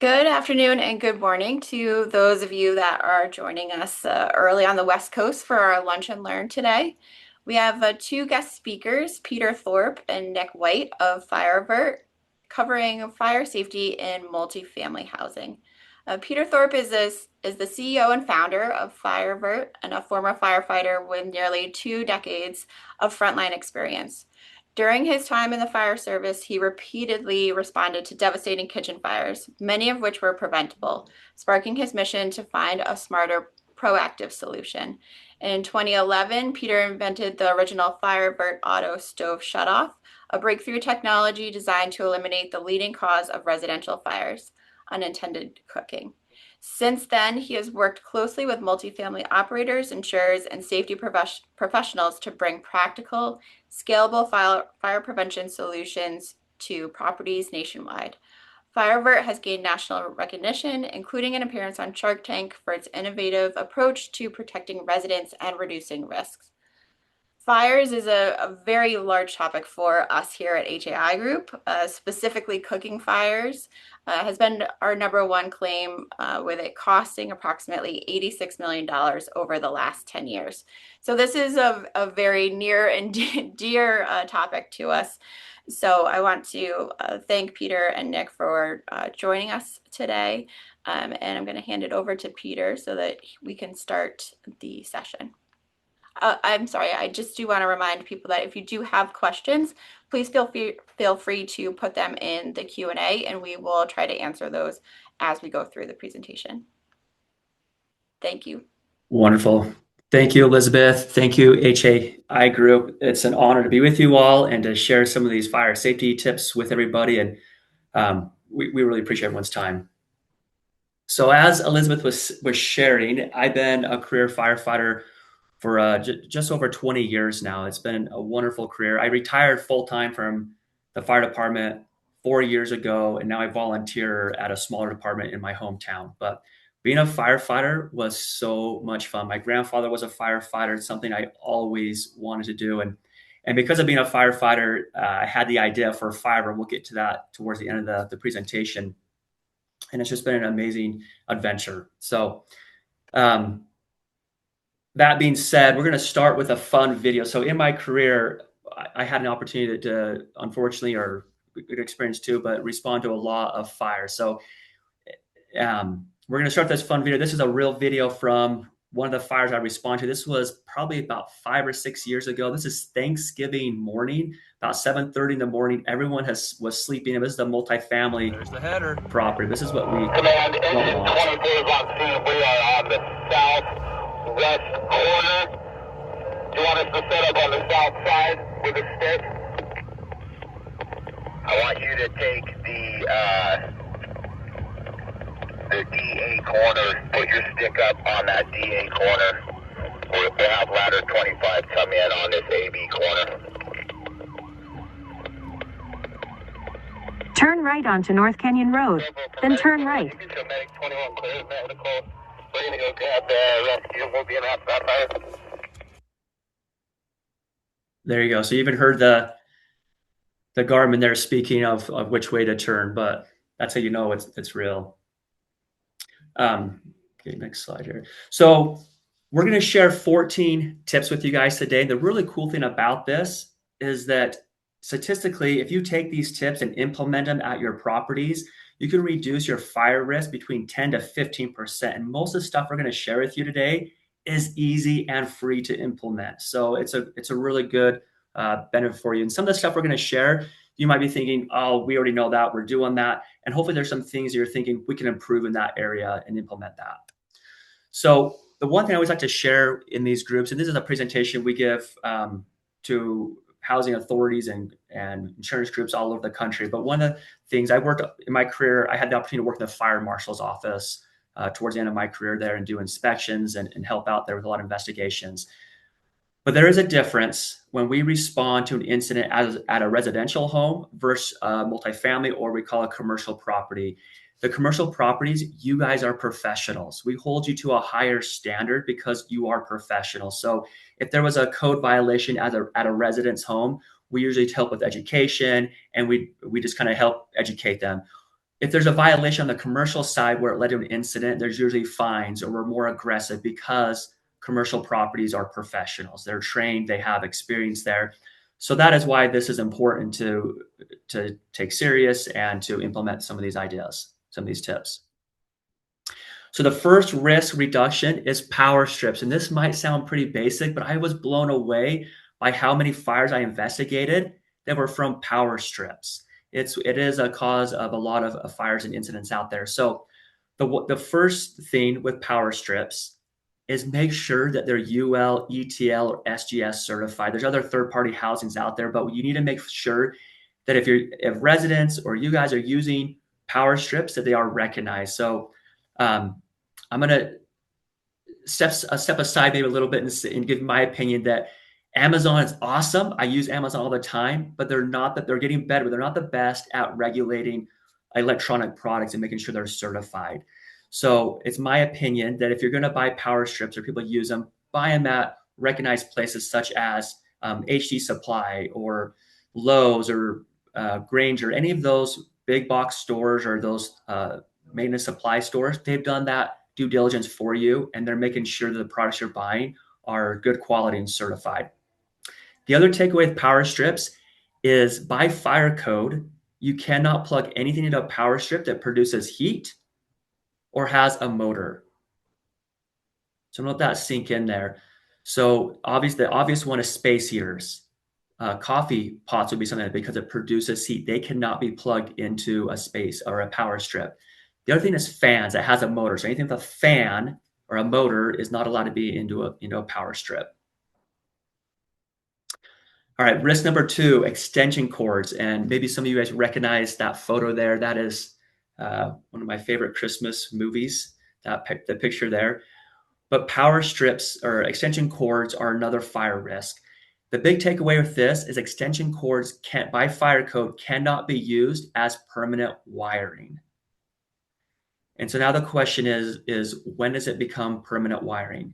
Good afternoon and good morning to those of you that are joining us early on the West Coast for our lunch and learn today. We have two guest speakers, Peter Thorpe and Nick White of FireAvert, covering fire safety in multifamily housing. Peter Thorpe is the CEO and founder of FireAvert and a former firefighter with nearly 2 decades of frontline experience. During his time in the fire service, he repeatedly responded to devastating kitchen fires, many of which were preventable, sparking his mission to find a smarter, proactive solution. In 2011, Peter invented the original FireAvert auto stove shutoff, a breakthrough technology designed to eliminate the leading cause of residential fires, unintended cooking. Since then, he has worked closely with multifamily operators, insurers, and safety professionals to bring practical, scalable fire prevention solutions to properties nationwide. FireAvert has gained national recognition, including an appearance on Shark Tank for its innovative approach to protecting residents and reducing risks. Fires is a very large topic for us here at HAI Group. Specifically, cooking fires has been our number one claim, with it costing approximately $86 million over the last 10 years. So this is a very near and dear topic to us. So I want to thank Peter and Nick for joining us today. And I'm going to hand it over to Peter so that we can start the session. I'm sorry, I just do want to remind people that if you do have questions, please feel free to put them in the Q&A and we will try to answer those as we go through the presentation. Thank you. Wonderful. Thank you, Elizabeth. Thank you, HAI Group. It's an honor to be with you all and to share some of these fire safety tips with everybody. And we really appreciate everyone's time. So as Elizabeth was sharing, I've been a career firefighter for just over 20 years now. It's been a wonderful career. I retired full-time from the fire department 4 years ago, and now I volunteer at a smaller department in my hometown. But being a firefighter was so much fun. My grandfather was a firefighter. It's something I always wanted to do. And because of being a firefighter, I had the idea for FireAvert. We'll get to that towards the end of the presentation. And it's just been an amazing adventure. So that being said, we're going to start with a fun video. So in my career, I had an opportunity to, unfortunately, or good experience too, but respond to a lot of fire. So we're going to start this fun video. This is a real video from one of the fires I responded to. This was probably about 5 or 6 years ago. This is Thanksgiving morning, about 7:30 in the morning. Everyone was sleeping. This is the multifamily property. This is what we Command, engine 24 is on scene. We are on the southwest corner. Do you want us to set up on the south side with a stick? I want you to take the DA corner. Put your stick up on that DA corner. We'll have ladder 25 come in on this AB corner. Turn right onto North Canyon Road, then turn right. Medic 21 clear medical. We're going to go grab the rescue. We'll be in outside fire. There you go. So you even heard the Garmin there speaking of which way to turn, but that's how you know it's real. Okay, next slide here. So we're going to share 14 tips with you guys today. The really cool thing about this is that statistically, if you take these tips and implement them at your properties, you can reduce your fire risk between 10 to 15%. And most of the stuff we're going to share with you today is easy and free to implement. So it's a really good benefit for you. And some of the stuff we're going to share, you might be thinking, oh, we already know that, we're doing that. And hopefully there's some things you're thinking we can improve in that area and implement that. So the one thing I always like to share in these groups, and this is a presentation we give to housing authorities and insurance groups all over the country. But one of the things I worked in my career, I had the opportunity to work in the fire marshal's office towards the end of my career there and do inspections and help out there with a lot of investigations. But there is a difference when we respond to an incident at a residential home versus multifamily, or we call a commercial property. The commercial properties, you guys are professionals. We hold you to a higher standard because you are professionals. So if there was a code violation at a resident's home, we usually help with education, and we just kind of help educate them. if there's a violation on the commercial side where it led to an incident, there's usually fines, or we're more aggressive because commercial properties are professionals. They're trained, they have experience there. So that is why this is important to take serious and to implement some of these ideas, some of these tips. So the first risk reduction is power strips. And this might sound pretty basic, but I was blown away by how many fires I investigated that were from power strips. It is a cause of a lot of fires and incidents out there. So the first thing with power strips is make sure that they're UL, ETL, or SGS certified. There's other third-party housings out there, but you need to make sure that if residents or you guys are using power strips, that they are recognized. So I'm going to step aside maybe a little bit and give my opinion that Amazon is awesome. I use Amazon all the time, but they're getting better, but they're not the best at regulating electronic products and making sure they're certified. So it's my opinion that if you're going to buy power strips or people use them, buy them at recognized places such as HD Supply or Lowe's or Granger, any of those big box stores or those maintenance supply stores. They've done that due diligence for you, and they're making sure that the products you're buying are good quality and certified. The other takeaway with power strips is by fire code, you cannot plug anything into a power strip that produces heat or has a motor. So let that sink in there. So obviously, the obvious one is space heaters. Coffee pots would be something that, because it produces heat, they cannot be plugged into a space or a power strip. The other thing is fans that has a motor. So anything with a fan or a motor is not allowed to be into a power strip. All right, risk number 2, extension cords. And maybe some of you guys recognize that photo there. That is one of my favorite Christmas movies, the picture there. But power strips or extension cords are another fire risk. The big takeaway with this is extension cords by fire code cannot be used as permanent wiring. And so now the question is when does it become permanent wiring?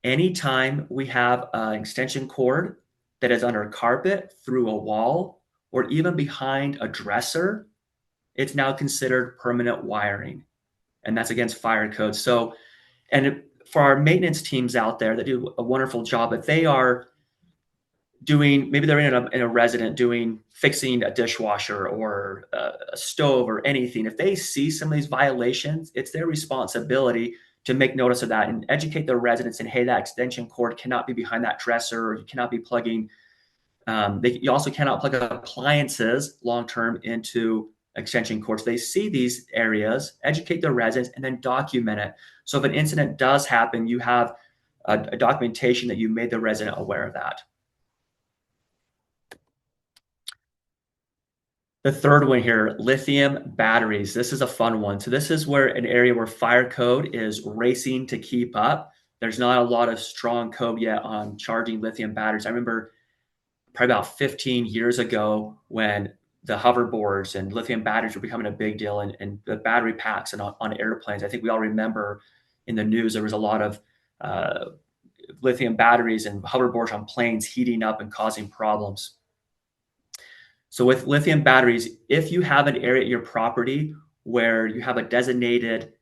Anytime we have an extension cord that is under a carpet, through a wall, or even behind a dresser, it's now considered permanent wiring. And that's against fire code. So, and for our maintenance teams out there that do a wonderful job, if they are doing, maybe they're in a resident fixing a dishwasher or a stove or anything, if they see some of these violations, it's their responsibility to make notice of that and educate their residents. And hey, that extension cord cannot be behind that dresser, or you cannot be plugging. You also cannot plug appliances long-term into extension cords. They see these areas, educate their residents, and then document it. So if an incident does happen, you have a documentation that you made the resident aware of that. The third one here, lithium batteries. This is a fun one. So this is an area where fire code is racing to keep up. There's not a lot of strong code yet on charging lithium batteries. I remember probably about 15 years ago when the hoverboards and lithium batteries were becoming a big deal, and the battery packs and on airplanes. I think we all remember in the news there was a lot of lithium batteries and hoverboards on planes heating up and causing problems. So with lithium batteries, if you have an area at your property where you have a designated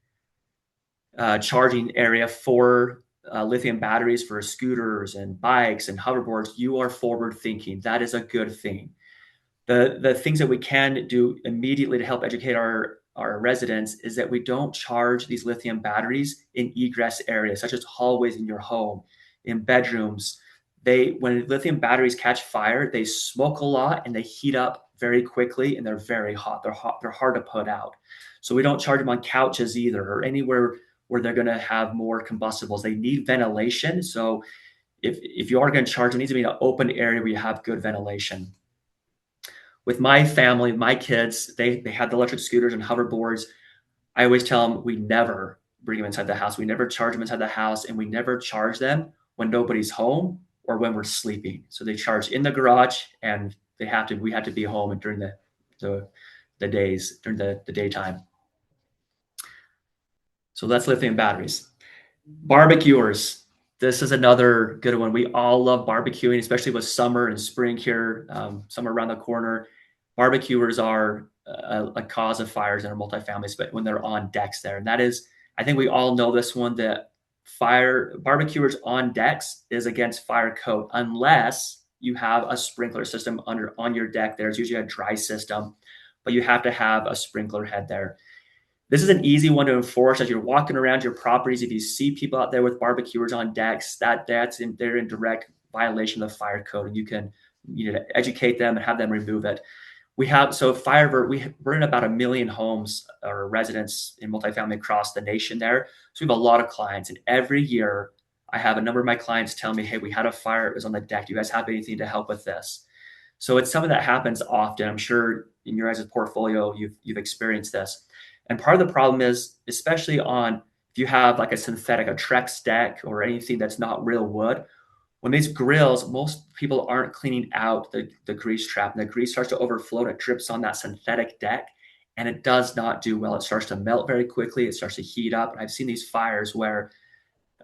charging area for lithium batteries for scooters and bikes and hoverboards, you are forward thinking. That is a good thing. The things that we can do immediately to help educate our residents is that we don't charge these lithium batteries in egress areas, such as hallways in your home, in bedrooms. When lithium batteries catch fire, they smoke a lot and they heat up very quickly, and they're very hot. They're hard to put out. So we don't charge them on couches either, or anywhere where they're going to have more combustibles. They need ventilation. So if you are going to charge, it needs to be in an open area where you have good ventilation. With my family, my kids, they had the electric scooters and hoverboards. I always tell them we never bring them inside the house. We never charge them inside the house, and we never charge them when nobody's home or when we're sleeping. So they charge in the garage, and we have to be home and during the days, during the daytime. So that's lithium batteries. Barbecuers. This is another good one. We all love barbecuing, especially with summer and spring here, summer around the corner. Barbecuers are a cause of fires in our multifamilies, but when they're on decks there. And that is, I think we all know this one, that barbecuers on decks is against fire code unless you have a sprinkler system on your deck. There's usually a dry system, but you have to have a sprinkler head there. This is an easy one to enforce as you're walking around your properties. If you see people out there with barbecuers on decks, they're in direct violation of the fire code, and you can educate them and have them remove it. FireAvert, we're in about 1 million homes or residents in multifamily across the nation there. So we have a lot of clients, and every year I have a number of my clients tell me, hey, we had a fire, it was on the deck. Do you guys have anything to help with this? So it's something that happens often. I'm sure in your guys' portfolio, you've experienced this. And part of the problem is, especially if you have like a synthetic, a Trex deck or anything that's not real wood, when these grills, most people aren't cleaning out the grease trap, and the grease starts to overflow and it drips on that synthetic deck, and it does not do well. It starts to melt very quickly. It starts to heat up. And I've seen these fires where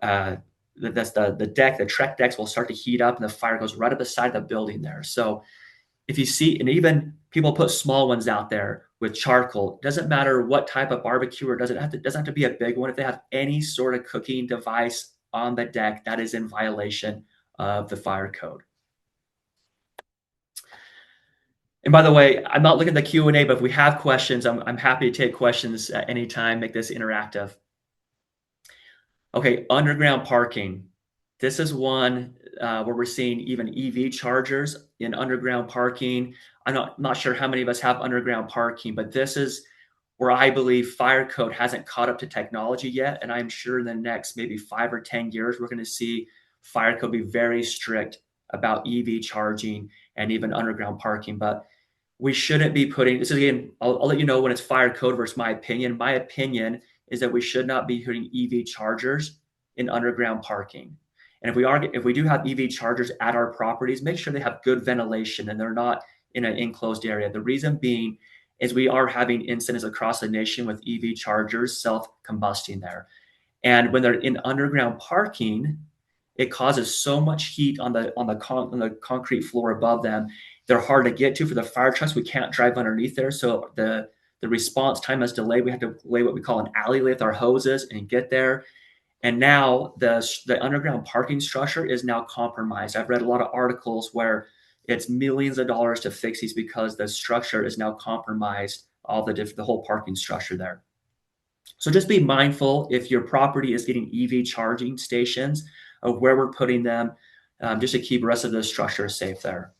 that's the deck, the Trex decks will start to heat up and the fire goes right up the side of the building there. So if you see, and even people put small ones out there with charcoal, it doesn't matter what type of barbecue, or doesn't have to be a big one. If they have any sort of cooking device on the deck, that is in violation of the fire code. And by the way, I'm not looking at the Q&A, but if we have questions, I'm happy to take questions at any time, make this interactive. Okay, underground parking. This is one where we're seeing even EV chargers in underground parking. I'm not sure how many of us have underground parking, but this is where I believe fire code hasn't caught up to technology yet. And I'm sure in the next maybe 5 or 10 years, we're going to see fire code be very strict about EV charging and even underground parking. But we shouldn't be putting this is, again, I'll let you know when it's fire code versus my opinion. My opinion is that we should not be putting EV chargers in underground parking. And if we do have EV chargers at our properties, make sure they have good ventilation and they're not in an enclosed area. The reason being is we are having incidents across the nation with EV chargers self-combusting there. And when they're in underground parking, it causes so much heat on the concrete floor above them. They're hard to get to for the fire trucks. We can't drive underneath there. So the response time is delayed. We have to lay what we call an alley with our hoses and get there. And now the underground parking structure is now compromised. I've read a lot of articles where it's millions of dollars to fix these because the structure is now compromised, the whole parking structure there. So just be mindful if your property is getting EV charging stations of where we're putting them, just to keep the rest of the structure safe there.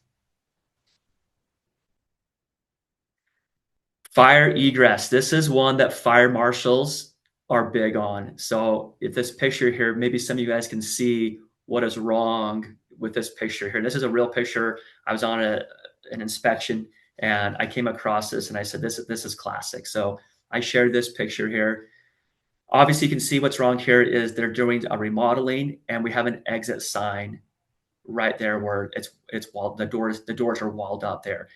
Fire egress. This is one that fire marshals are big on. So if this picture here, maybe some of you guys can see what is wrong with this picture here. This is a real picture. I was on an inspection and I came across this and I said, this is classic. So I shared this picture here. Obviously, you can see what's wrong here is they're doing a remodeling and we have an exit sign right there where it's walled. The doors are walled up there.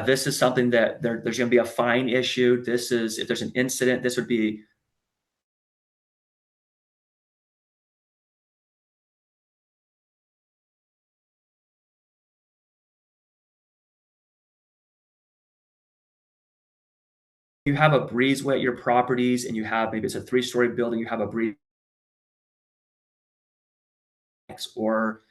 This is something that there's going to be a fine issued. This is, if there's an incident, this would be you have a breezeway at your properties and you have, maybe it's a 3-story building, you have a breeze or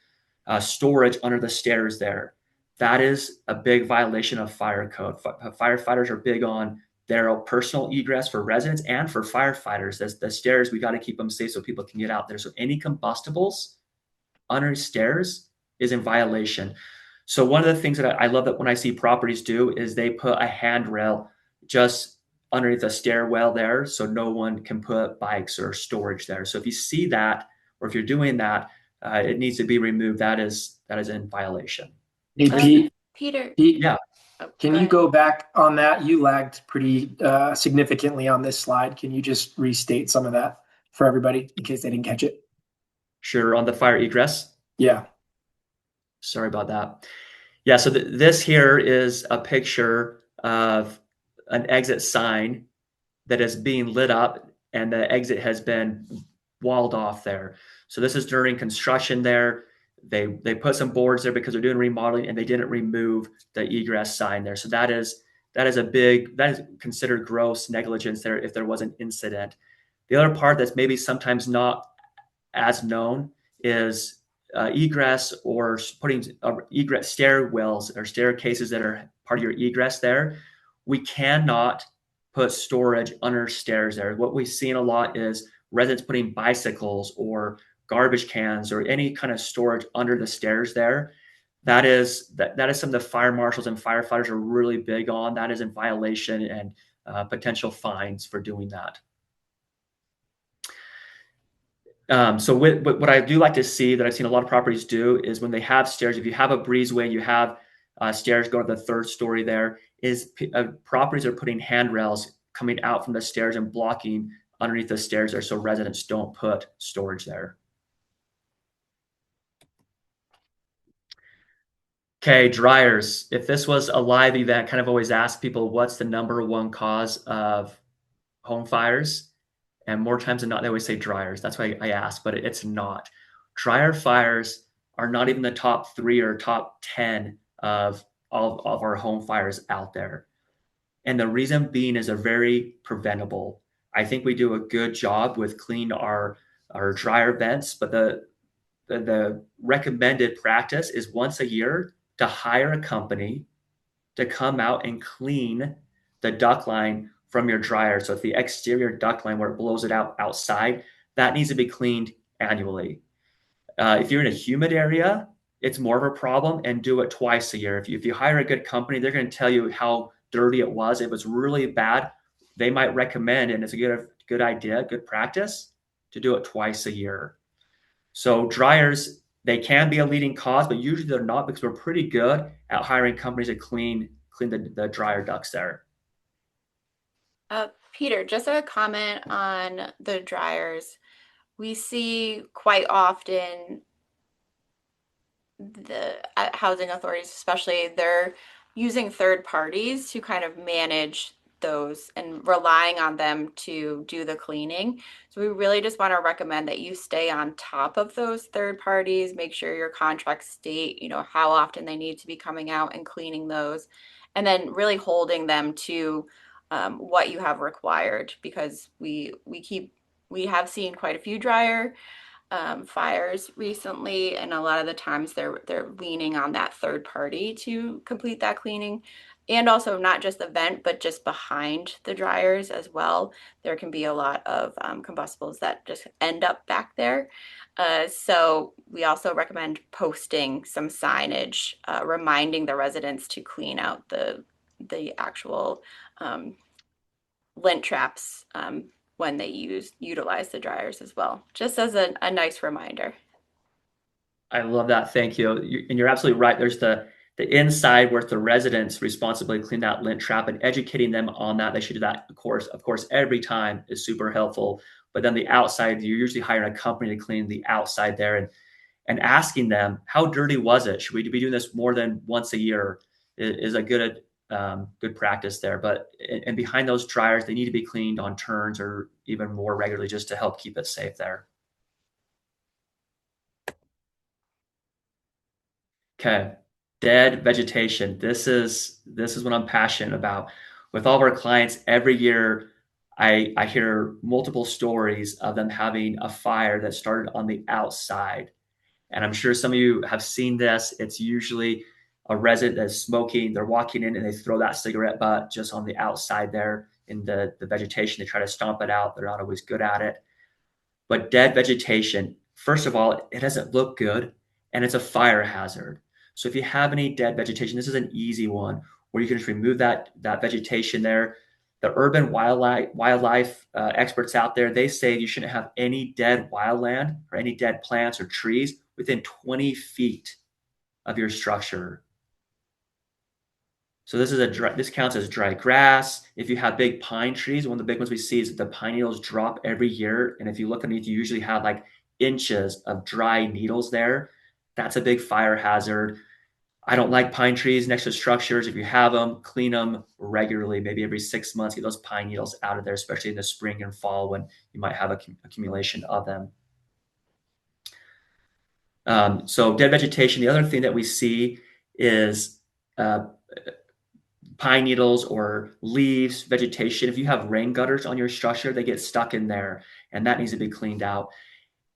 storage under the stairs there. That is a big violation of fire code. Firefighters are big on their personal egress for residents and for firefighters. The stairs, we got to keep them safe so people can get out there. So any combustibles under stairs is in violation. So one of the things that I love that when I see properties do is they put a handrail just underneath the stairwell there so no one can put bikes or storage there. So if you see that, or if you're doing that, it needs to be removed. That is in violation. Hey, Pete. Peter. Yeah. Can you go back on that? You lagged pretty significantly on this slide. Can you just restate some of that for everybody in case they didn't catch it? Sure. On the fire egress? Yeah. Sorry about that. Yeah. So this here is a picture of an exit sign that is being lit up and the exit has been walled off there. So this is during construction there. They put some boards there because they're doing remodeling and they didn't remove the egress sign there. So that is that is considered gross negligence there if there was an incident. The other part that's maybe sometimes not as known is egress or putting egress stairwells or staircases that are part of your egress there. We cannot put storage under stairs there. What we've seen a lot is residents putting bicycles or garbage cans or any kind of storage under the stairs there. That is something the fire marshals and firefighters are really big on. That is in violation and potential fines for doing that. So what I do like to see that I've seen a lot of properties do is when they have stairs, if you have a breezeway, you have stairs going to the third story there, is properties are putting handrails coming out from the stairs and blocking underneath the stairs there so residents don't put storage there. Okay, dryers. If this was a live event, kind of always ask people what's the number one cause of home fires. And more times than not, they always say dryers. That's why I ask, but it's not. Dryer fires are not even the top 3 or top 10 of all of our home fires out there. And the reason being is they're very preventable. I think we do a good job with cleaning our dryer vents, but the recommended practice is once a year to hire a company to come out and clean the duct line from your dryer. So if the exterior duct line where it blows it out outside, that needs to be cleaned annually. If you're in a humid area, it's more of a problem, and do it twice a year. If you hire a good company, they're going to tell you how dirty it was. If it's really bad, they might recommend, and it's a good idea, good practice, to do it twice a year. So dryers, they can be a leading cause, but usually they're not because we're pretty good at hiring companies to clean the dryer ducts there. Peter, just a comment on the dryers. We see quite often the housing authorities, especially, they're using third parties to kind of manage those and relying on them to do the cleaning. So we really just want to recommend that you stay on top of those third parties, make sure your contracts state, how often they need to be coming out and cleaning those, and then really holding them to what you have required, because we have seen quite a few dryer fires recently, and a lot of the times they're leaning on that third party to complete that cleaning. And also not just the vent, but just behind the dryers as well. There can be a lot of combustibles that just end up back there. So we also recommend posting some signage reminding the residents to clean out the actual lint traps when they utilize the dryers as well, just as a nice reminder. I love that. Thank you. And you're absolutely right. There's the inside where it's the residents' responsibility to clean that lint trap, and educating them on that. They should do that, of course, every time is super helpful. But then the outside, you're usually hiring a company to clean the outside there, and asking them, how dirty was it? Should we be doing this more than once a year? Is a good practice there. But and behind those dryers, they need to be cleaned on turns or even more regularly, just to help keep it safe there. Okay, dead vegetation. This is what I'm passionate about. With all of our clients, every year I hear multiple stories of them having a fire that started on the outside. And I'm sure some of you have seen this. It's usually a resident that's smoking. They're walking in and they throw that cigarette butt just on the outside there in the vegetation. They try to stomp it out. They're not always good at it. But dead vegetation, first of all, it doesn't look good, and it's a fire hazard. So if you have any dead vegetation, this is an easy one where you can just remove that vegetation there. The urban wildlife experts out there, they say you shouldn't have any dead wildland or any dead plants or trees within 20 feet of your structure. So this counts as dry grass. If you have big pine trees, one of the big ones we see is that the pine needles drop every year. And if you look underneath, you usually have like inches of dry needles there. That's a big fire hazard. I don't like pine trees next to structures. If you have them, clean them regularly, maybe every 6 months, get those pine needles out of there, especially in the spring and fall when you might have accumulation of them. So dead vegetation. The other thing that we see is pine needles or leaves, vegetation. If you have rain gutters on your structure, they get stuck in there, and that needs to be cleaned out.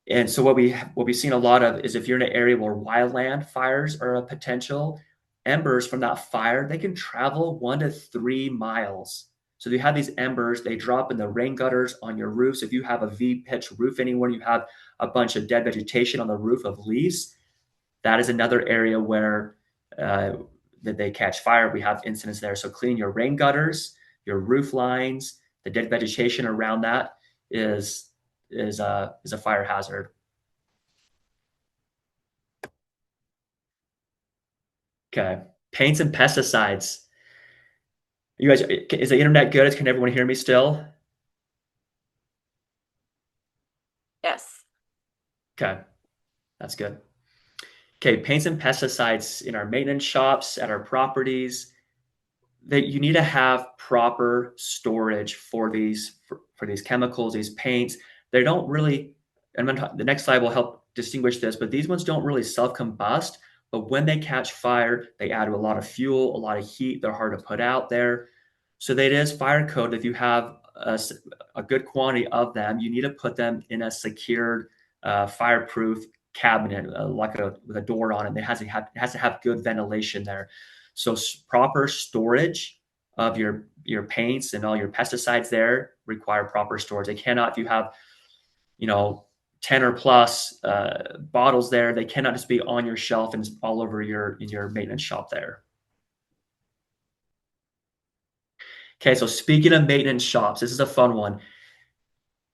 And so what we've seen a lot of is if you're in an area where wildland fires are a potential, embers from that fire, they can travel 1 to 3 miles. So you have these embers, they drop in the rain gutters on your roofs. If you have a V-pitch roof anywhere, you have a bunch of dead vegetation on the roof of leaves, that is another area where that they catch fire. We have incidents there. So clean your rain gutters, your roof lines, the dead vegetation around that is a fire hazard. Okay, paints and pesticides. You guys, is the internet good? Can everyone hear me still? Yes. Okay, that's good. Okay, paints and pesticides in our maintenance shops, at our properties, that you need to have proper storage for these chemicals, these paints. They don't really, and the next slide will help distinguish this, but these ones don't really self-combust. But when they catch fire, they add a lot of fuel, a lot of heat. They're hard to put out there. So that is fire code. If you have a good quantity of them, you need to put them in a secured, fireproof cabinet, with a door on it. It has to have good ventilation there. So proper storage of your paints and all your pesticides there require proper storage. They cannot, if you have, 10 or plus bottles there, they cannot just be on your shelf and all over in your maintenance shop there. Okay, so speaking of maintenance shops, this is a fun one.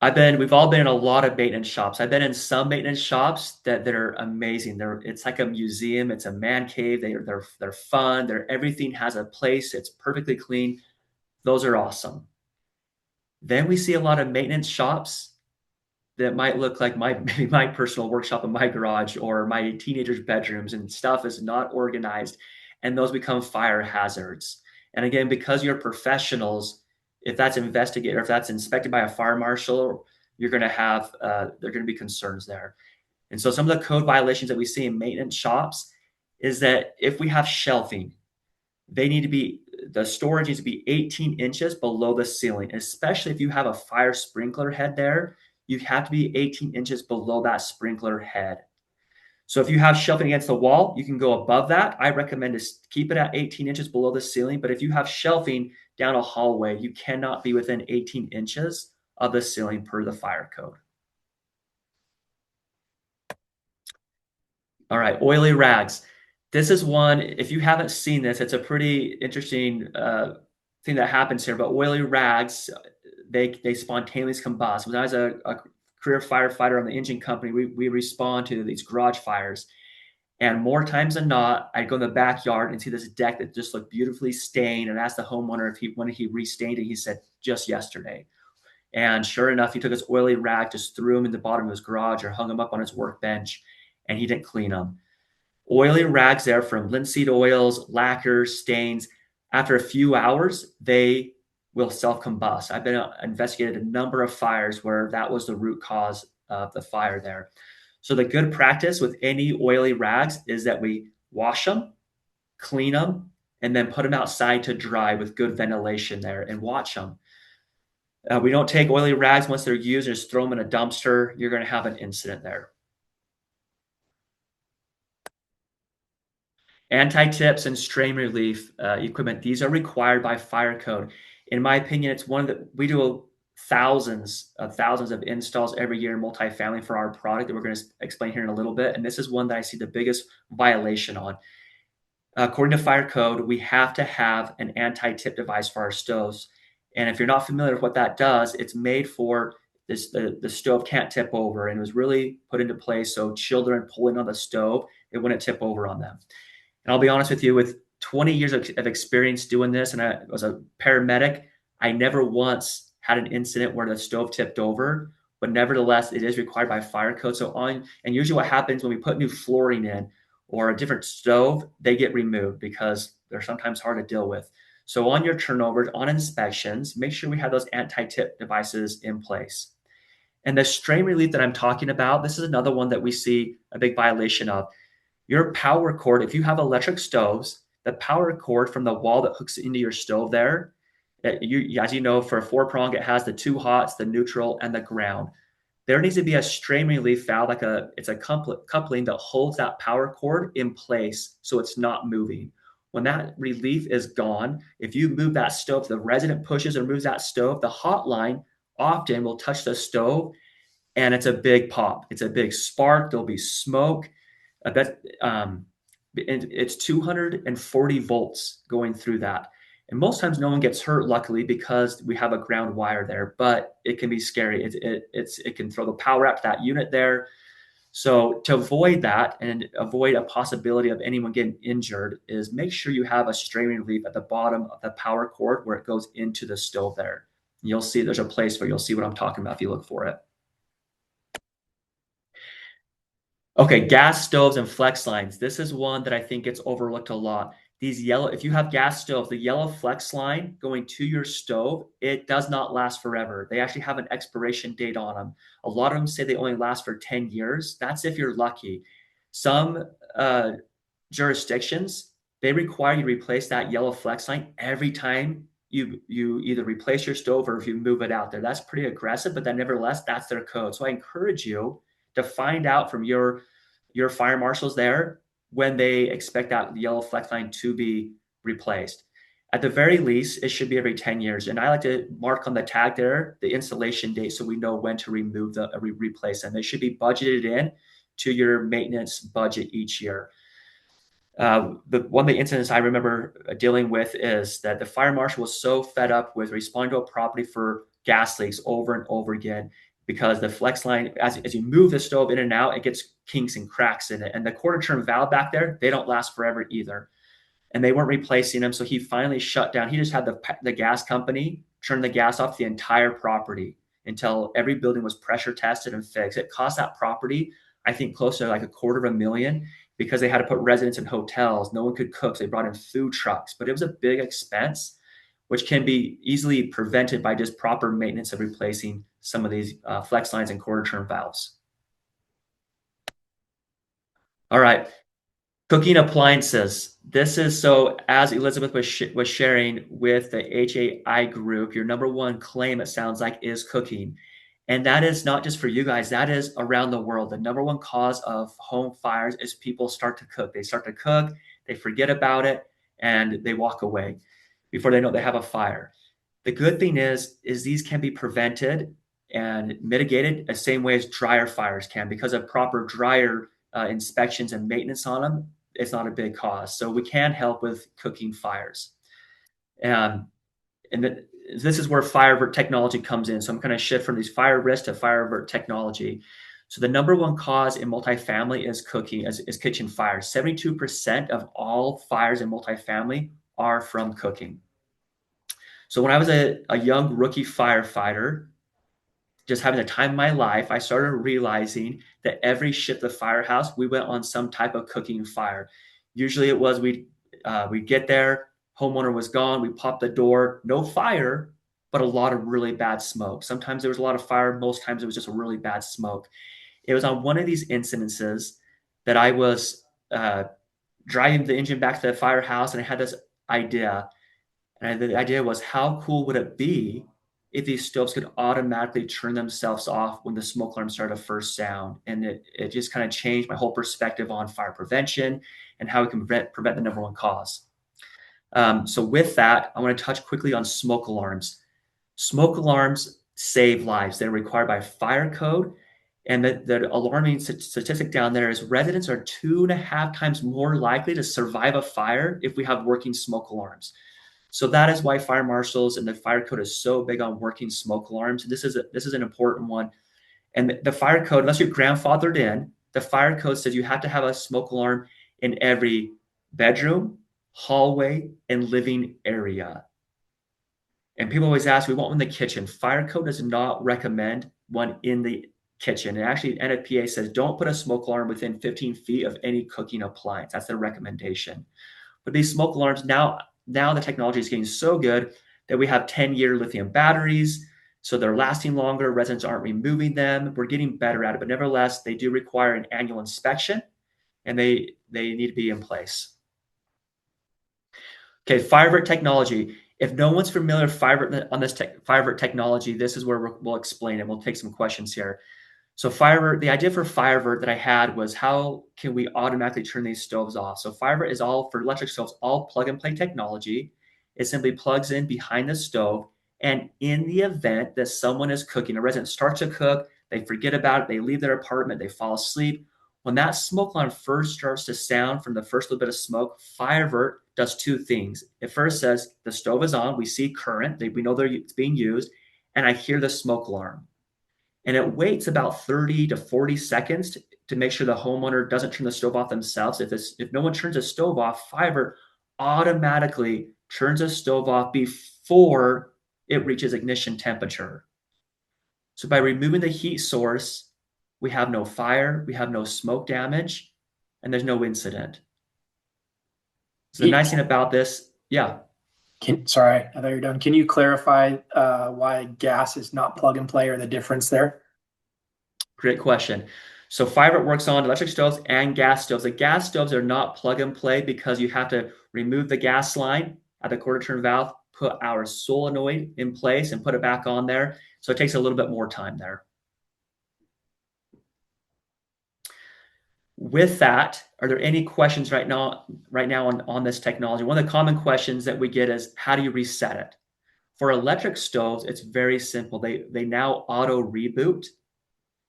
We've all been in a lot of maintenance shops. I've been in some maintenance shops that are amazing. It's like a museum. It's a man cave. They're fun. Everything has a place. It's perfectly clean. Those are awesome. Then we see a lot of maintenance shops that might look like maybe my personal workshop in my garage or my teenagers' bedrooms, and stuff is not organized, and those become fire hazards. And again, because you're professionals, if that's investigated or if that's inspected by a fire marshal, you're going to have there are going to be concerns there. And so some of the code violations that we see in maintenance shops is that if we have shelving, the storage needs to be 18 inches below the ceiling, especially if you have a fire sprinkler head there. You have to be 18 inches below that sprinkler head. So if you have shelving against the wall, you can go above that. I recommend to keep it at 18 inches below the ceiling. But if you have shelving down a hallway, you cannot be within 18 inches of the ceiling per the fire code. All right, oily rags. This is one, if you haven't seen this, it's a pretty interesting thing that happens here. But oily rags, they spontaneously combust. When I was a career firefighter on the engine company, we respond to these garage fires. And more times than not, I'd go in the backyard and see this deck that just looked beautifully stained, and asked the homeowner when he restained it. He said, just yesterday. And sure enough, he took his oily rag, just threw him in the bottom of his garage or hung him up on his workbench, and he didn't clean them. Oily rags there from linseed oils, lacquers, stains. After a few hours, they will self-combust. I've been investigated a number of fires where that was the root cause of the fire there. So the good practice with any oily rags is that we wash them, clean them, and then put them outside to dry with good ventilation there, and watch them. We don't take oily rags once they're used and just throw them in a dumpster. You're going to have an incident there. Anti-tips and strain relief equipment. These are required by fire code. In my opinion, it's one that we do thousands of installs every year in multifamily for our product that we're going to explain here in a little bit. And this is one that I see the biggest violation on. According to fire code, we have to have an anti-tip device for our stoves. And if you're not familiar with what that does, it's made for this, the stove can't tip over, and it was really put into place so children pulling on the stove, it wouldn't tip over on them. And I'll be honest with you, with 20 years of experience doing this, and I was a paramedic, I never once had an incident where the stove tipped over, but nevertheless, it is required by fire code. And usually what happens when we put new flooring in or a different stove, they get removed because they're sometimes hard to deal with. So on your turnovers, on inspections, make sure we have those anti-tip devices in place. And the strain relief that I'm talking about, this is another one that we see a big violation of. Your power cord, if you have electric stoves, the power cord from the wall that hooks into your stove there, as you know, for a 4-prong, it has the 2 hots, the neutral, and the ground. There needs to be a strain relief valve, it's a coupling that holds that power cord in place so it's not moving. When that relief is gone, if you move that stove, the resident pushes or moves that stove, the hot line often will touch the stove, and it's a big pop. It's a big spark. There'll be smoke. It's 240 volts going through that. And most times no one gets hurt, luckily, because we have a ground wire there, but it can be scary. It can throw the power out to that unit there. So to avoid that and avoid a possibility of anyone getting injured is make sure you have a strain relief at the bottom of the power cord where it goes into the stove there. You'll see there's a place where you'll see what I'm talking about if you look for it. Okay, gas stoves and flex lines. This is one that I think gets overlooked a lot. If you have gas stoves, the yellow flex line going to your stove, it does not last forever. They actually have an expiration date on them. A lot of them say they only last for 10 years. That's if you're lucky. Some jurisdictions, they require you to replace that yellow flex line every time you either replace your stove or if you move it out there. That's pretty aggressive, but then nevertheless, that's their code. So I encourage you to find out from your fire marshals there when they expect that yellow flex line to be replaced. At the very least, it should be every 10 years. And I like to mark on the tag there the installation date so we know when to replace them. They should be budgeted in to your maintenance budget each year. One of the incidents I remember dealing with is that the fire marshal was so fed up with responding to a property for gas leaks over and over again because the flex line, as you move the stove in and out, it gets kinks and cracks in it. And the quarter turn valve back there, they don't last forever either. And they weren't replacing them. So he finally shut down. He just had the gas company turn the gas off the entire property until every building was pressure tested and fixed. It cost that property, I think, close to like $250,000 because they had to put residents in hotels. No one could cook. So they brought in food trucks, but it was a big expense, which can be easily prevented by just proper maintenance of replacing some of these flex lines and quarter turn valves. All right, cooking appliances. This is so, as Elizabeth was sharing with the HAI group, your number one claim, it sounds like, is cooking. And that is not just for you guys, that is around the world. The number one cause of home fires is people start to cook. They start to cook, they forget about it, and they walk away before they know they have a fire. The good thing is these can be prevented and mitigated the same way as dryer fires can because of proper dryer inspections and maintenance on them. It's not a big cost. So we can help with cooking fires. This is where FireAvert technology comes in. So I'm going to shift from these fire risk to FireAvert technology. So the number one cause in multifamily is cooking, is kitchen fires. 72% of all fires in multifamily are from cooking. So when I was a young rookie firefighter, just having the time of my life, I started realizing that every shift to the firehouse, we went on some type of cooking fire. Usually it was we'd get there, homeowner was gone, we popped the door, no fire, but a lot of really bad smoke. Sometimes there was a lot of fire, most times it was just a really bad smoke. It was on one of these incidences that I was driving the engine back to the firehouse, and I had this idea. And the idea was, how cool would it be if these stoves could automatically turn themselves off when the smoke alarm started to first sound? And it just kind of changed my whole perspective on fire prevention and how we can prevent the number one cause. So with that, I want to touch quickly on smoke alarms. Smoke alarms save lives. They're required by fire code. And the alarming statistic down there is residents are 2.5 times more likely to survive a fire if we have working smoke alarms. So that is why fire marshals and the fire code is so big on working smoke alarms. This is an important one. And the fire code, unless you're grandfathered in, the fire code says you have to have a smoke alarm in every bedroom, hallway, and living area. And people always ask, we want one in the kitchen. Fire code does not recommend one in the kitchen. And actually, NFPA says don't put a smoke alarm within 15 feet of any cooking appliance. That's their recommendation. But these smoke alarms, now the technology is getting so good that we have 10-year lithium batteries. So they're lasting longer. Residents aren't removing them. We're getting better at it. But nevertheless, they do require an annual inspection, and they need to be in place. Okay, FireAvert technology. If no one's familiar with FireAvert on this FireAvert technology, this is where we'll explain it. We'll take some questions here. So FireAvert, the idea for FireAvert that I had was how can we automatically turn these stoves off? So FireAvert is all for electric stoves, all plug and play technology. It simply plugs in behind the stove. And in the event that someone is cooking, a resident starts to cook, they forget about it, they leave their apartment, they fall asleep. When that smoke alarm first starts to sound from the first little bit of smoke, FireAvert does two things. It first says the stove is on, we see current, we know it's being used, and I hear the smoke alarm. And it waits about 30 to 40 seconds to make sure the homeowner doesn't turn the stove off themselves. If no one turns the stove off, FireAvert automatically turns the stove off before it reaches ignition temperature. So by removing the heat source, we have no fire, we have no smoke damage, and there's no incident. So the nice thing about this, yeah. Sorry, I thought you were done. Can you clarify why gas is not plug and play or the difference there? Great question. So FireAvert works on electric stoves and gas stoves. The gas stoves are not plug and play because you have to remove the gas line at the quarter turn valve, put our solenoid in place and put it back on there. So it takes a little bit more time there. With that, are there any questions right now on this technology? One of the common questions that we get is, how do you reset it? For electric stoves, it's very simple. They now auto reboot.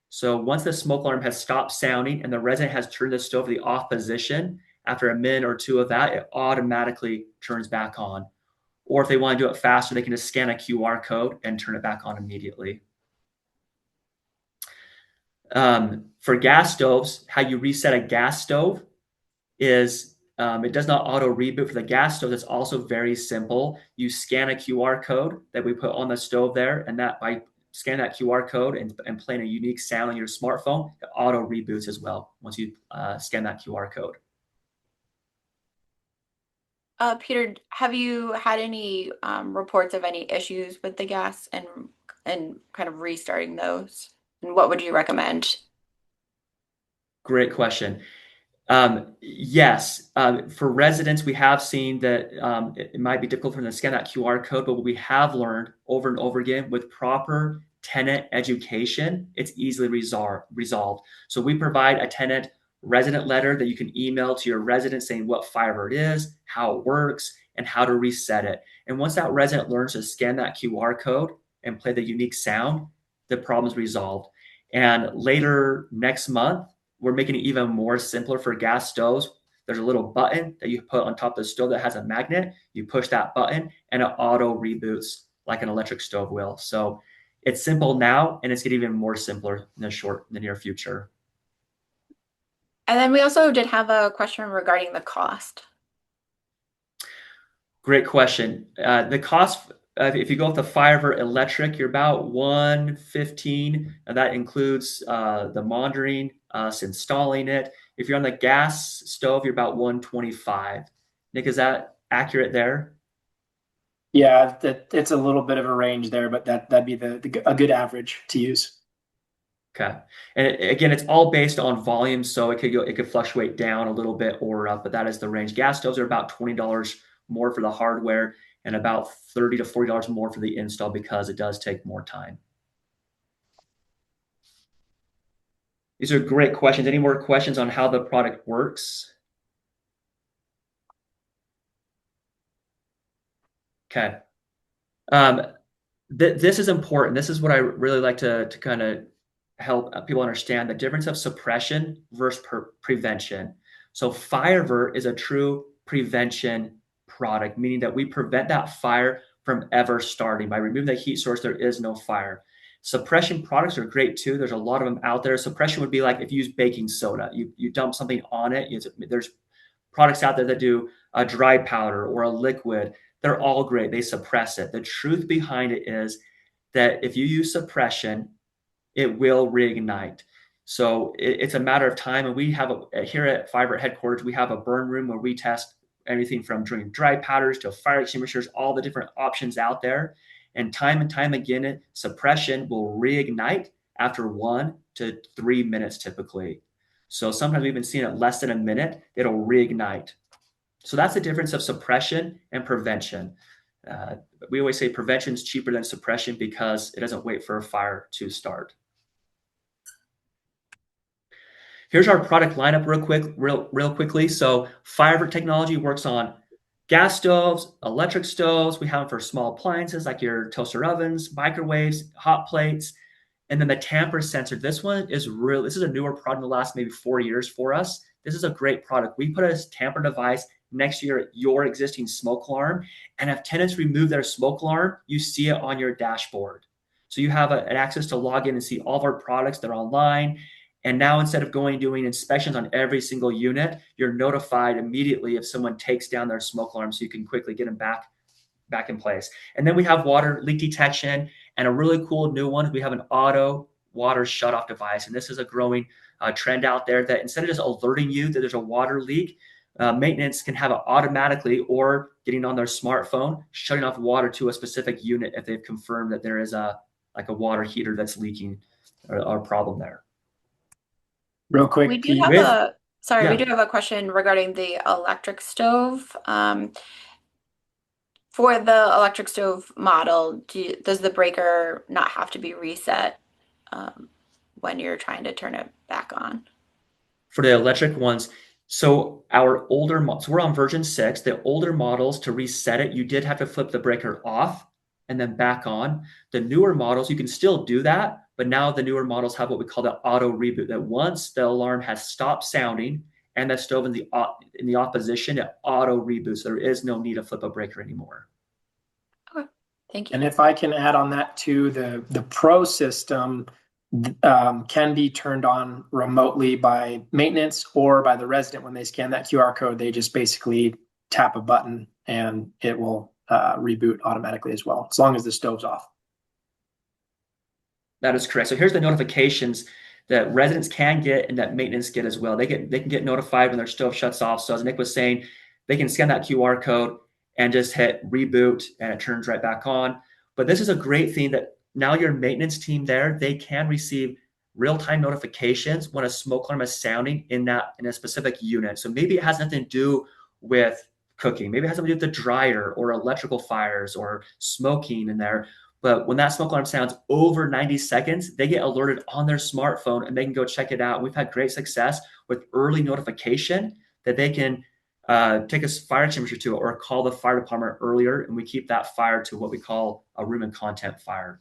So once the smoke alarm has stopped sounding and the resident has turned the stove to the off position, after a minute or two of that, it automatically turns back on. Or if they want to do it faster, they can just scan a QR code and turn it back on immediately. For gas stoves, how you reset a gas stove is it does not auto reboot for the gas stove. It's also very simple. You scan a QR code that we put on the stove there, and that by scanning that QR code and playing a unique sound on your smartphone, it auto reboots as well once you scan that QR code. Peter, have you had any reports of any issues with the gas and kind of restarting those? And what would you recommend? Great question. Yes, for residents, we have seen that it might be difficult for them to scan that QR code, but what we have learned over and over again with proper tenant education, it's easily resolved. So we provide a tenant resident letter that you can email to your resident saying what FireAvert is, how it works, and how to reset it. And once that resident learns to scan that QR code and play the unique sound, the problem's resolved. And later next month, we're making it even more simpler for gas stoves. There's a little button that you put on top of the stove that has a magnet. You push that button and it auto reboots like an electric stove will. So it's simple now, and it's getting even more simpler in the near future. And then we also did have a question regarding the cost. Great question. The cost, if you go with the FireAvert electric, you're about $115. And that includes the monitoring, us installing it. If you're on the gas stove, you're about $125. Nick, is that accurate there? Yeah, it's a little bit of a range there, but that'd be a good average to use. Okay. And again, it's all based on volume, so it could fluctuate down a little bit or up, but that is the range. Gas stoves are about $20 more for the hardware and about $30 to $40 more for the install because it does take more time. These are great questions. Any more questions on how the product works? Okay. This is important. This is what I really like to kind of help people understand the difference of suppression versus prevention. So FireAvert is a true prevention product, meaning that we prevent that fire from ever starting. By removing the heat source, there is no fire. Suppression products are great too. There's a lot of them out there. Suppression would be like if you use baking soda, you dump something on it. There's products out there that do a dry powder or a liquid. They're all great. They suppress it. The truth behind it is that if you use suppression, it will reignite. So it's a matter of time. And we have here at FireAvert headquarters, we have a burn room where we test everything from dry powders to fire extinguishers, all the different options out there. And time again, suppression will reignite after 1 to 3 minutes typically. So sometimes we've been seeing it less than a minute, it'll reignite. So that's the difference of suppression and prevention. We always say prevention is cheaper than suppression because it doesn't wait for a fire to start. Here's our product lineup real quickly. So FireAvert technology works on gas stoves, electric stoves. We have them for small appliances like your toaster ovens, microwaves, hot plates, and then the tamper sensor. This one is real. This is a newer product in the last maybe 4 years for us. This is a great product. We put a tamper device next to your existing smoke alarm, and if tenants remove their smoke alarm, you see it on your dashboard. So you have an access to log in and see all of our products. They're online. And now instead of doing inspections on every single unit, you're notified immediately if someone takes down their smoke alarm, so you can quickly get them back in place. And then we have water leak detection, and a really cool new one, we have an auto water shutoff device. And this is a growing trend out there, that instead of just alerting you that there's a water leak, maintenance can have it automatically, or getting on their smartphone, shutting off water to a specific unit if they've confirmed that there is a water heater that's leaking, or a problem there. Real quick, We do Pete. have we do Yeah. have a question regarding the electric stove. For the electric stove model, does the breaker not have to be reset when you're trying to turn it back on? For the electric ones, so our older models, we're on version 6. The older models, to reset it, you did have to flip the breaker off and then back on. The newer models, you can still do that, but now the newer models have what we call the auto reboot, that once the alarm has stopped sounding and the stove in the off position, it auto reboots. There is no need to flip a breaker anymore. Okay, thank you. And if I can add on that too, the Pro system can be turned on remotely by maintenance or by the resident. When they scan that QR code, they just basically tap a button and it will reboot automatically as well, as long as the stove's off. That is correct. So here's the notifications that residents can get and that maintenance get as well. They can get notified when their stove shuts off. So as Nick was saying, they can scan that QR code and just hit reboot, and it turns right back on. But this is a great thing, that now your maintenance team there, they can receive real-time notifications when a smoke alarm is sounding in a specific unit. So maybe it has nothing to do with cooking. Maybe it has something to do with the dryer or electrical fires or smoking in there. But when that smoke alarm sounds over 90 seconds, they get alerted on their smartphone and they can go check it out. We've had great success with early notification that they can take a fire extinguisher to it or call the fire department earlier, and we keep that fire to what we call a room and content fire.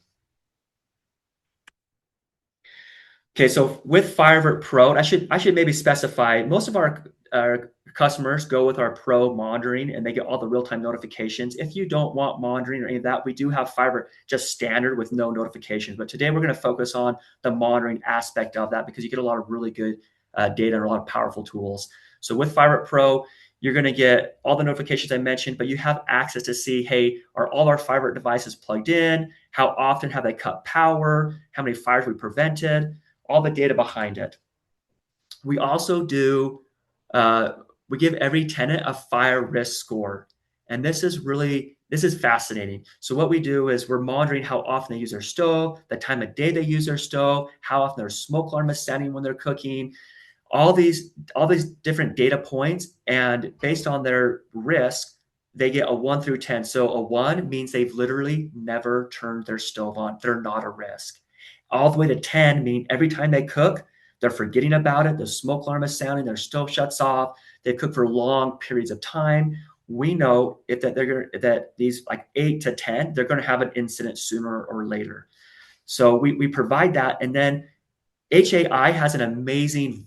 Okay, so with FireAvert Pro, I should maybe specify, most of our customers go with our Pro monitoring and they get all the real-time notifications. If you don't want monitoring or any of that, we do have FireAvert just standard with no notifications. But today we're going to focus on the monitoring aspect of that, because you get a lot of really good data and a lot of powerful tools. So with FireAvert Pro, you're going to get all the notifications I mentioned, but you have access to see, hey, are all our FireAvert devices plugged in? How often have they cut power? How many fires we prevented? All the data behind it. We also do, we give every tenant a fire risk score. And this is fascinating. So what we do is we're monitoring how often they use their stove, the time of day they use their stove, how often their smoke alarm is sounding when they're cooking, all these different data points. And based on their risk, they get a 1 through 10. So a 1 means they've literally never turned their stove on. They're not a risk. All the way to 10, meaning every time they cook, they're forgetting about it. The smoke alarm is sounding, their stove shuts off. They cook for long periods of time. We know that these like 8 to 10, they're going to have an incident sooner or later. So we provide that. And then HAI has an amazing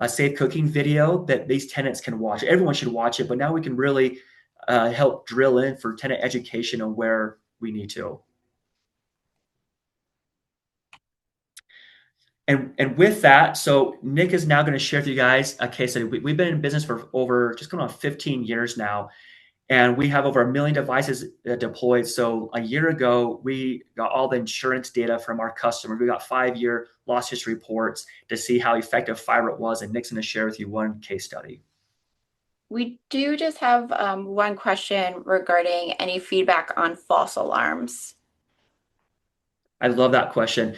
safe cooking video that these tenants can watch. Everyone should watch it, but now we can really help drill in for tenant education on where we need to. And with that, so Nick is now going to share with you guys a case study. We've been in business for over just going on 15 years now, and we have over 1 million devices deployed. So a year ago, we got all the insurance data from our customers. We got 5-year loss history reports to see how effective FireAvert was, and Nick's going to share with you one case study. We do just have one question regarding any feedback on false alarms. I love that question.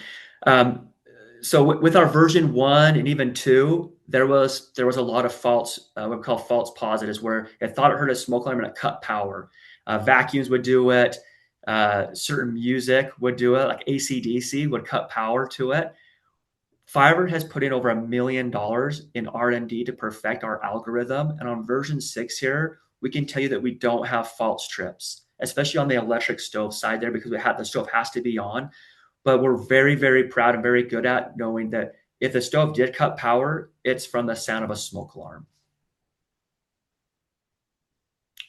So with our version 1 and even 2, there was a lot of false, what we call false positives, where it thought it heard a smoke alarm and it cut power. Vacuums would do it. Certain music would do it, like AC/DC would cut power to it. FireAvert has put in over $1 million in R&D to perfect our algorithm, and on version 6 here, we can tell you that we don't have false trips, especially on the electric stove side there, because the stove has to be on. But we're very, very proud and very good at knowing that if the stove did cut power, it's from the sound of a smoke alarm.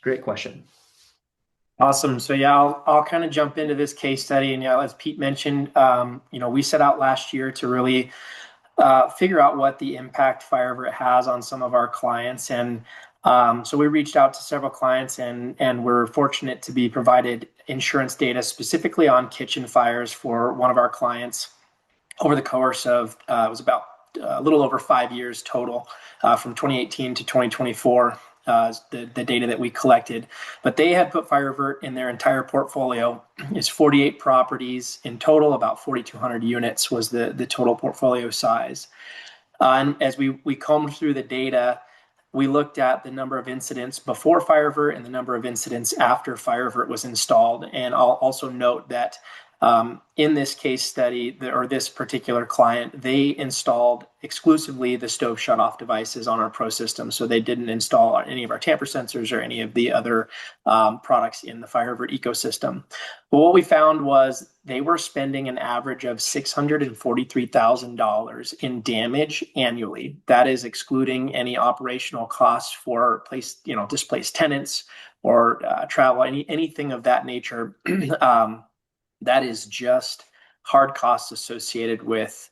Great question. Awesome. So yeah, I'll kind of jump into this case study, and yeah, as Pete mentioned, we set out last year to really figure out what the impact FireAvert has on some of our clients, and so we reached out to several clients, and we're fortunate to be provided insurance data specifically on kitchen fires for one of our clients over the course of it was about a little over 5 years total, from 2018 to 2024. The data that we collected, but they had put FireAvert in their entire portfolio. It's 48 properties in total, about 4,200 units was the total portfolio size. And as we combed through the data, we looked at the number of incidents before FireAvert and the number of incidents after FireAvert was installed. And I'll also note that in this case study, or this particular client, they installed exclusively the stove shutoff devices on our Pro system. So they didn't install any of our tamper sensors or any of the other products in the FireAvert ecosystem. But what we found was they were spending an average of $643,000 in damage annually. That is excluding any operational costs for displaced tenants or travel, anything of that nature. That is just hard costs associated with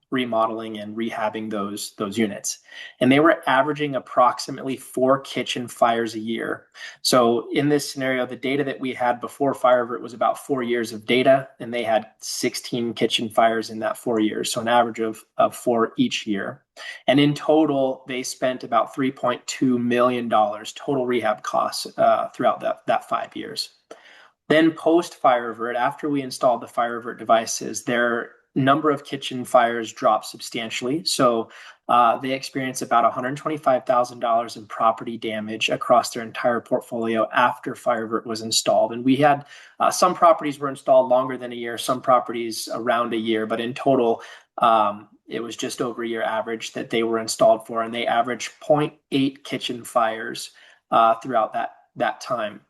remodeling and rehabbing those units. And they were averaging approximately 4 kitchen fires a year. So in this scenario, the data that we had before FireAvert was about 4 years of data, and they had 16 kitchen fires in that 4 years. So an average of 4 each year. And in total, they spent about $3.2 million total rehab costs throughout that 5 years. Then post FireAvert, after we installed the FireAvert devices, their number of kitchen fires dropped substantially. So they experienced about $125,000 in property damage across their entire portfolio after FireAvert was installed. And we had some properties were installed longer than a year, some properties around a year, but in total, it was just over a year average that they were installed for, and they averaged 0.8 kitchen fires throughout that time.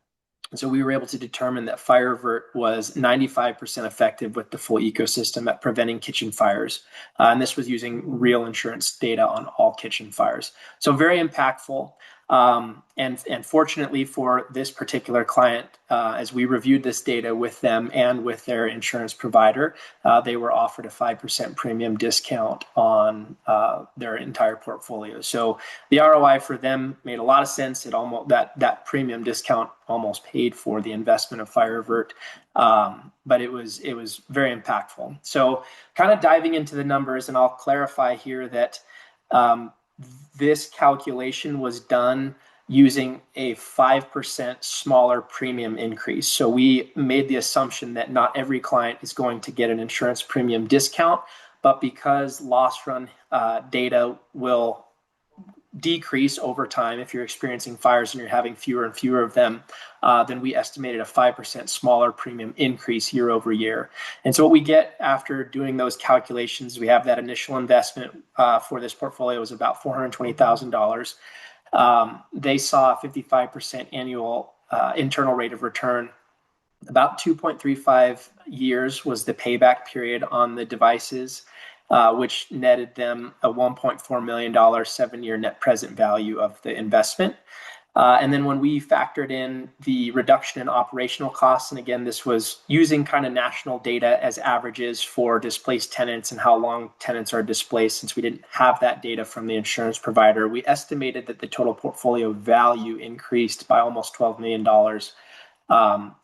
So we were able to determine that FireAvert was 95% effective with the full ecosystem at preventing kitchen fires. And this was using real insurance data on all kitchen fires. So very impactful. And fortunately for this particular client, as we reviewed this data with them and with their insurance provider, they were offered a 5% premium discount on their entire portfolio. So the ROI for them made a lot of sense. That premium discount almost paid for the investment of FireAvert, but it was very impactful. So kind of diving into the numbers, and I'll clarify here that this calculation was done using a 5% smaller premium increase. So we made the assumption that not every client is going to get an insurance premium discount, but because loss run data will decrease over time if you're experiencing fires and you're having fewer and fewer of them, then we estimated a 5% smaller premium increase year over year. And so what we get after doing those calculations, we have that initial investment for this portfolio was about $420,000. They saw a 55% annual internal rate of return. About 2.35 years was the payback period on the devices, which netted them a $1.4 million 7-year net present value of the investment. And then when we factored in the reduction in operational costs, and again, this was using kind of national data as averages for displaced tenants and how long tenants are displaced, since we didn't have that data from the insurance provider, we estimated that the total portfolio value increased by almost $12 million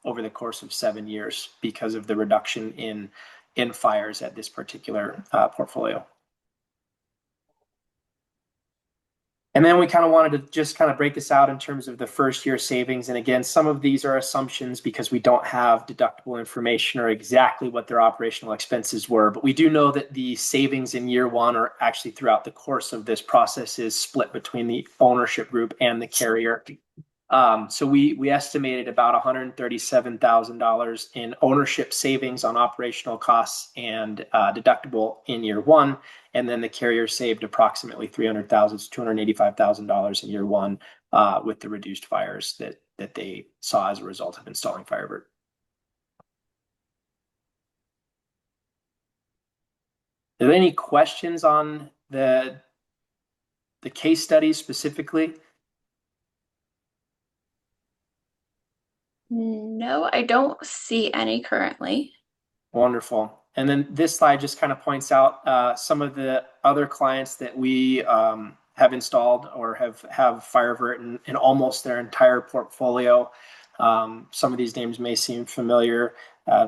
over the course of 7 years because of the reduction in fires at this particular portfolio. And then we kind of wanted to just kind of break this out in terms of the first year savings. And again, some of these are assumptions because we don't have deductible information or exactly what their operational expenses were. But we do know that the savings in year one are actually throughout the course of this process is split between the ownership group and the carrier. So we estimated about $137,000 in ownership savings on operational costs and deductible in year one. And then the carrier saved approximately $300,000 to $285,000 in year one with the reduced fires that they saw as a result of installing FireAvert. Are there any questions on the case study specifically? No, I don't see any currently. Wonderful. And then this slide just kind of points out some of the other clients that we have installed or have FireAvert in almost their entire portfolio. Some of these names may seem familiar.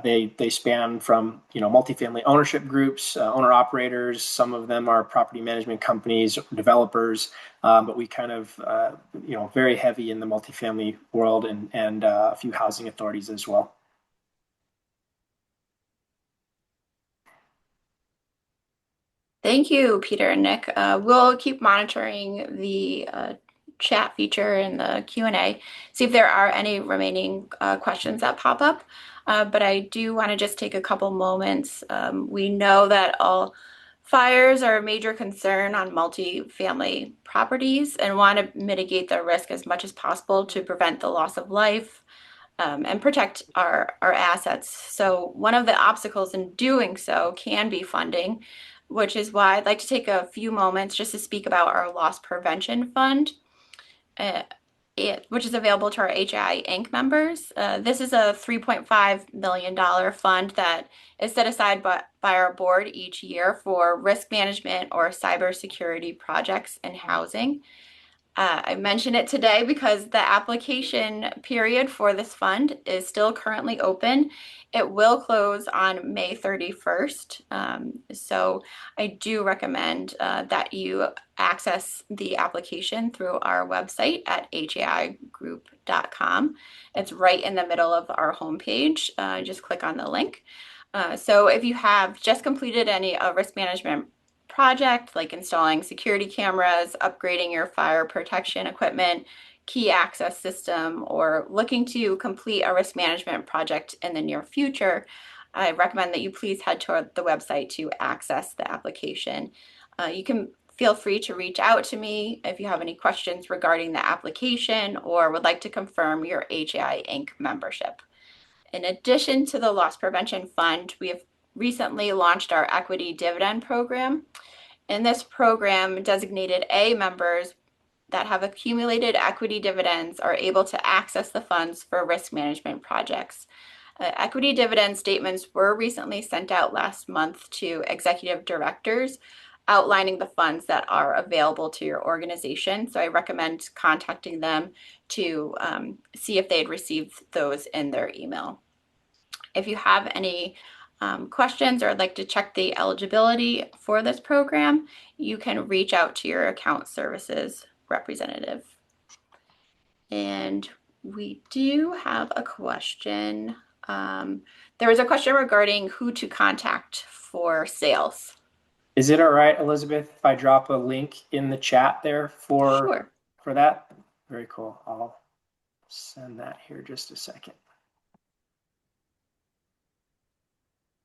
They span from multifamily ownership groups, owner operators. Some of them are property management companies, developers, but we kind of very heavy in the multifamily world and a few housing authorities as well. Thank you, Peter and Nick. We'll keep monitoring the chat feature and the Q&A, see if there are any remaining questions that pop up. But I do want to just take a couple moments. We know that all fires are a major concern on multifamily properties and want to mitigate the risk as much as possible to prevent the loss of life and protect our assets. So one of the obstacles in doing so can be funding, which is why I'd like to take a few moments just to speak about our loss prevention fund, which is available to our HAI Inc. members. This is a $3.5 million fund that is set aside by our board each year for risk management or cybersecurity projects in housing. I mention it today because the application period for this fund is still currently open. It will close on May 31st. So I do recommend that you access the application through our website at haigroup.com. It's right in the middle of our homepage. Just click on the link. So if you have just completed any risk management project like installing security cameras, upgrading your fire protection equipment, key access system, or looking to complete a risk management project in the near future, I recommend that you please head to the website to access the application. You can feel free to reach out to me if you have any questions regarding the application or would like to confirm your HAI Inc. membership. In addition to the Loss Prevention Fund, we have recently launched our Equity Dividend Program. In this program, designated A members that have accumulated equity dividends are able to access the funds for risk management projects. Equity dividend statements were recently sent out last month to executive directors outlining the funds that are available to your organization. So I recommend contacting them to see if they'd received those in their email. If you have any questions or would like to check the eligibility for this program, you can reach out to your account services representative. And we do have a question. There was a question regarding who to contact for sales. Is it all right, Elizabeth, if I drop a link in the chat there for that? Very cool. I'll send that here just a second.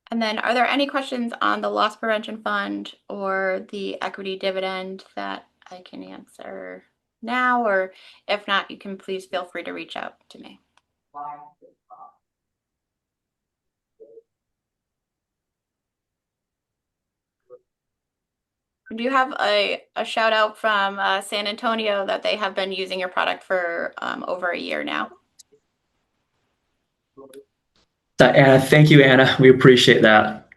And then are there any questions on the loss prevention fund or the equity dividend that I can answer now? Or if not, you can please feel free to reach out to me. Do you have a shout out from San Antonio that they have been using your product for over a year now? Anna, thank you, Anna. We appreciate that.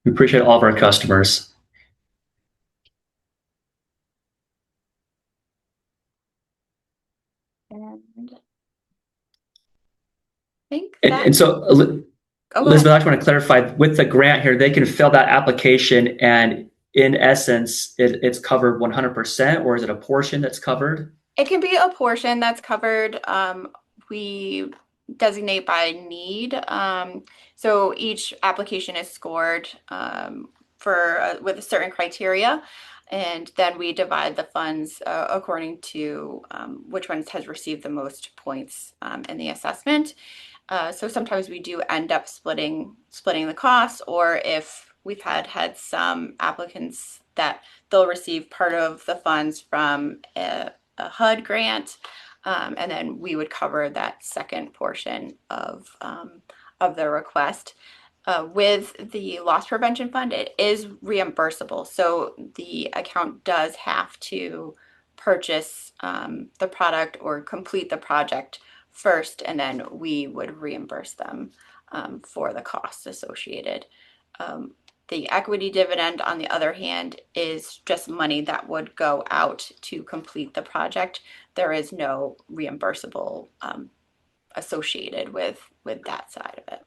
We appreciate all of our customers. And I think And so, Elizabeth, I just want to clarify with the grant here, they can fill that application and in essence, it's covered 100%, or is it a portion that's covered? It can be a portion that's covered. We designate by need. So each application is scored for with a certain criteria, and then we divide the funds according to which ones has received the most points in the assessment. So sometimes we do end up splitting the costs, or if we've had some applicants that they'll receive part of the funds from a HUD grant, and then we would cover that second portion of the request. With the loss prevention fund, it is reimbursable, so the account does have to purchase the product or complete the project first, and then we would reimburse them for the costs associated. The equity dividend, on the other hand, is just money that would go out to complete the project. There is no reimbursable associated with that side of it.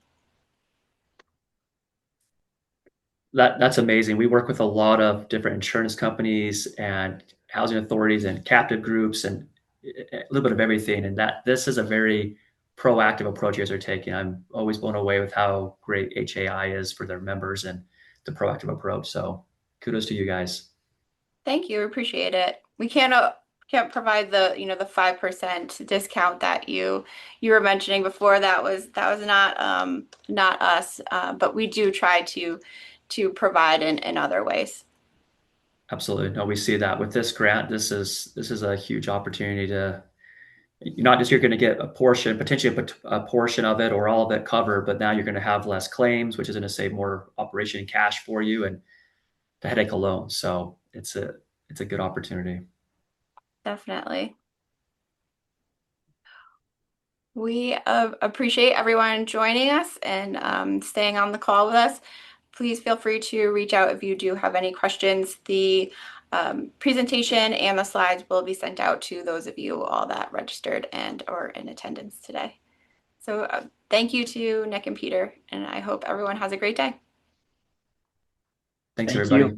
That's amazing. We work with a lot of different insurance companies and housing authorities and captive groups and a little bit of everything. And that this is a very proactive approach you guys are taking. I'm always blown away with how great HAI is for their members and the proactive approach. So kudos to you guys. Thank you, appreciate it. We can't provide the, you know, the 5% discount that you were mentioning before. That was not us, but we do try to provide in other ways. Absolutely. No, we see that with this grant. This is a huge opportunity to not just you're going to get a portion, potentially a portion of it or all of it covered, but now you're going to have less claims, which is going to save more operation and cash for you and the headache alone. So it's a good opportunity. Definitely. We appreciate everyone joining us and staying on the call with us. Please feel free to reach out if you do have any questions. The presentation and the slides will be sent out to those of you all that registered and or in attendance today. So thank you to Nick and Peter, and I hope everyone has a great day. Thanks, Thank everybody. you.